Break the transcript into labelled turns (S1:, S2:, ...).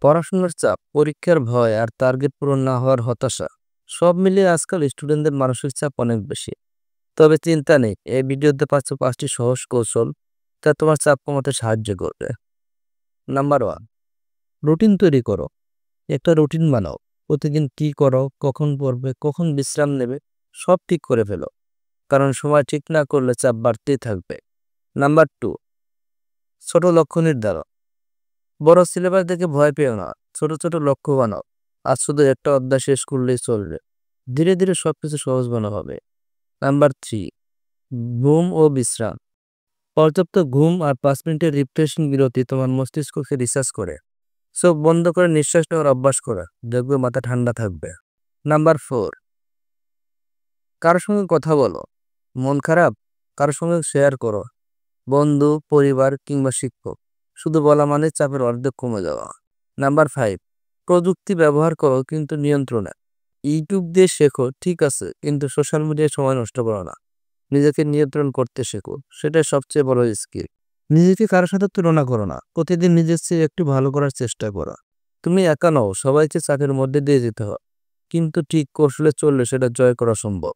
S1: পড়াশোনার চাপ, পরীক্ষার ভয় আর টার্গেট পূরণ না হওয়ার হতাশা সব মিলিয়ে আজকাল স্টুডেন্টদের মানসিক চাপ অনেক বেশি। তবে চিন্তা নেই, এই ভিডিওতে পাচ্ছ 5টি সহজ কৌশল যা তোমার চাপ কমাতে সাহায্য করবে। নাম্বার 1, রুটিন তৈরি করো। একটা রুটিন বানাও। প্রতিদিন কি করো, কখন পড়বে, কখন বিশ্রাম নেবে, সব ঠিক করে ফেলো। কারণ সময় ঠিক না করলে চাপ বাড়তেই থাকবে। নাম্বার 2, ছোট লক্ষ্য নির্ধারণ। বড় সিলেবাস দেখে ভয় পেও না, ছোট ছোট লক্ষ্য বানাও। আজ শুধু একটা অধ্যায় শেষ করলেই চলবে, ধীরে ধীরে সবকিছু সহজ বানানো হবে। নাম্বার 3, ঘুম ও বিশ্রাম। পর্যাপ্ত ঘুম আর 5 মিনিটের রিফ্রেশিং বিরতি তোমার মস্তিষ্ককে রিসার্চ করে। চোখ বন্ধ করে নিঃশ্বাস নেওয়ার অভ্যাস করা, দেখবে মাথা ঠান্ডা থাকবে। নাম্বার 4, কারোর সঙ্গে কথা বলো। মন খারাপ, কারোর সঙ্গে শেয়ার করো। বন্ধু, পরিবার কিংবা শিক্ষক। শুধু বলা মানে চাপের অর্ধেক কমে যাওয়া। নাম্বার 5, প্রযুক্তি ব্যবহার করো কিন্তু নিয়ন্ত্রণে। ইউটিউব দিয়ে শেখো ঠিক আছে, কিন্তু সোশ্যাল মিডিয়ায় সময় নষ্ট করো না। নিজেকে নিয়ন্ত্রণ করতে শেখো, সেটাই সবচেয়ে বড় স্কিল। নিজেকে কারোর সাথে তুলনা করো না, প্রতিদিন নিজের চেয়ে একটু ভালো করার চেষ্টা করো। তুমি একা নও, সবাইকে চাপের মধ্যে দিয়ে যেতে হয়, কিন্তু ঠিক কৌশলে চললে সেটা জয় করা সম্ভব।